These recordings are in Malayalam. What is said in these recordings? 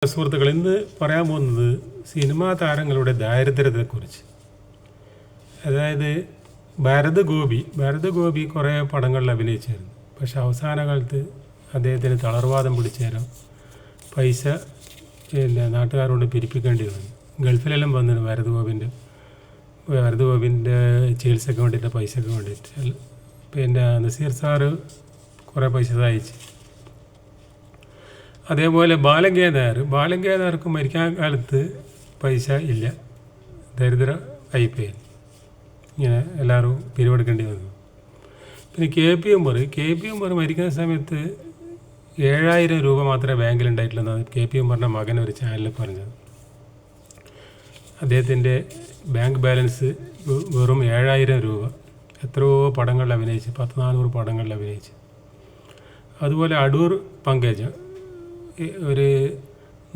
സുഹൃത്തുക്കൾ, ഇന്ന് പറയാൻ പോകുന്നത് സിനിമാ താരങ്ങളുടെ ദാരിദ്ര്യത്തെക്കുറിച്ച്. അതായത് ഭരത് ഗോപി കുറേ പടങ്ങളിൽ അഭിനയിച്ചായിരുന്നു. പക്ഷെ അവസാന കാലത്ത് അദ്ദേഹത്തിന് തളർവാദം പിടിച്ചേരം പൈസ നാട്ടുകാരോട് പിരിപ്പിക്കേണ്ടി വന്നു. ഗൾഫിലെല്ലാം വന്നിരുന്നു ഭരത് ഗോപിൻ്റെ ചികിത്സയ്ക്ക് വേണ്ടിയിട്ട്, പൈസയ്ക്ക് വേണ്ടിയിട്ട്. പിന്നെ നസീർ സാറ് കുറേ പൈസ സഹായിച്ച്. അതേപോലെ ബാലങ്കേനാർക്ക് മരിക്കാൻ കാലത്ത് പൈസ ഇല്ല, ദരിദ്ര ആയിപ്പോയി, ഇങ്ങനെ എല്ലാവരും പിരിവെടുക്കേണ്ടി വന്നു. പിന്നെ കെ പി ഉമ്മർ മരിക്കുന്ന സമയത്ത് 7,000 രൂപ മാത്രമേ ബാങ്കിലുണ്ടായിട്ടുള്ളതെന്നാണ് കെ പി ഉമ്മറിൻ്റെ മകൻ ഒരു ചാനലിൽ പറഞ്ഞത്. അദ്ദേഹത്തിൻ്റെ ബാങ്ക് ബാലൻസ് വെറും 7,000 രൂപ. എത്രയോ പടങ്ങളിൽ അഭിനയിച്ച്, 400 പടങ്ങളിൽ അഭിനയിച്ച്. അതുപോലെ അടൂർ പങ്കജ് ഒരു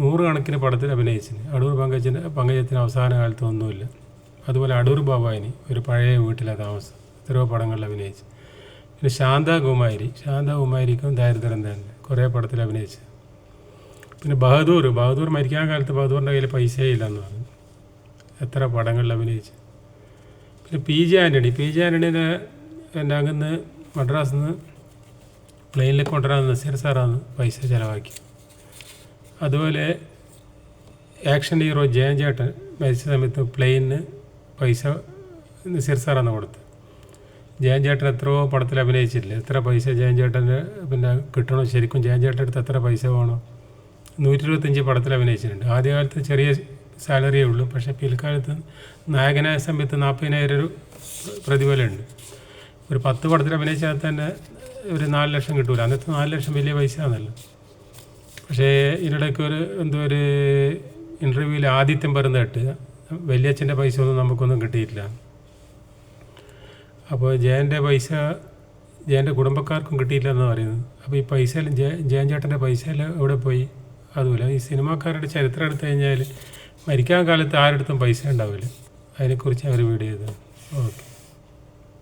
100 കണക്കിന് പടത്തിൽ അഭിനയിച്ചിന്. അടൂർ പങ്കജത്തിന് അവസാന കാലത്ത് ഒന്നുമില്ല. അതുപോലെ അടൂർ ഭവാനി ഒരു പഴയ വീട്ടിലെ താമസം, എത്രയോ പടങ്ങളിൽ അഭിനയിച്ച്. പിന്നെ ശാന്താകുമാരിക്കും ദാരിദ്ര്യം തന്നെ, കുറേ പടത്തിൽ അഭിനയിച്ച്. പിന്നെ ബഹദൂർ മരിക്കാൻ കാലത്ത് ബഹദൂറിൻ്റെ കയ്യിൽ പൈസയേ ഇല്ലെന്ന് പറഞ്ഞു, എത്ര പടങ്ങളിൽ അഭിനയിച്ച്. പിന്നെ പി ജെ ആൻ്റണീനെ എൻ്റെ അങ്ങന്ന് മദ്രാസിൽ നിന്ന് പ്ലെയിനിൽ കൊണ്ടുവരാൻ നസീർ സാറാണ് പൈസ ചിലവാക്കി. അതുപോലെ ആക്ഷൻ ഹീറോ ജയൻ ചേട്ടൻ മരിച്ച സമയത്ത് പ്ലെയിനിന് പൈസ നസീർ സാറാണ് കൊടുത്തത്. ജയൻ ചേട്ടൻ എത്രയോ പടത്തിൽ അഭിനയിച്ചിട്ടില്ല, എത്ര പൈസ ജയൻ ചേട്ടന് പിന്നെ കിട്ടണം? ശരിക്കും ജയൻ ചേട്ടൻ്റെ അടുത്ത് എത്ര പൈസ വേണം? 125 പടത്തിൽ അഭിനയിച്ചിട്ടുണ്ട്. ആദ്യകാലത്ത് ചെറിയ സാലറിയേ ഉള്ളൂ, പക്ഷേ പിൽക്കാലത്ത് നായകനായ സമയത്ത് 40,000 പ്രതിഫലമുണ്ട്. ഒരു 10 പടത്തിൽ അഭിനയിച്ചാൽ തന്നെ ഒരു 4 ലക്ഷം കിട്ടൂല. അന്നത്തെ 4 ലക്ഷം വലിയ പൈസ ആണല്ലോ. പക്ഷേ ഇതിനിടയ്ക്ക് ഒരു ഇൻ്റർവ്യൂവിൽ ആദിത്യം പറയുന്നത് കേട്ട് വലിയച്ഛൻ്റെ പൈസ ഒന്നും നമുക്കൊന്നും കിട്ടിയിട്ടില്ല. അപ്പോൾ ജയൻ്റെ കുടുംബക്കാർക്കും കിട്ടിയില്ല എന്ന് പറയുന്നത്. അപ്പോൾ ഈ പൈസ എല്ലാം ജയൻ ചേട്ടൻ്റെ പൈസ എല്ലാം എവിടെ പോയി? അതുമില്ല. ഈ സിനിമാക്കാരുടെ ചരിത്രം എടുത്തു കഴിഞ്ഞാൽ മരിക്കാൻ കാലത്ത് ആരുടെ അടുത്തും പൈസ ഉണ്ടാവില്ല. അതിനെക്കുറിച്ച് അവർ വീഡിയോ ചെയ്തത്. ഓക്കെ.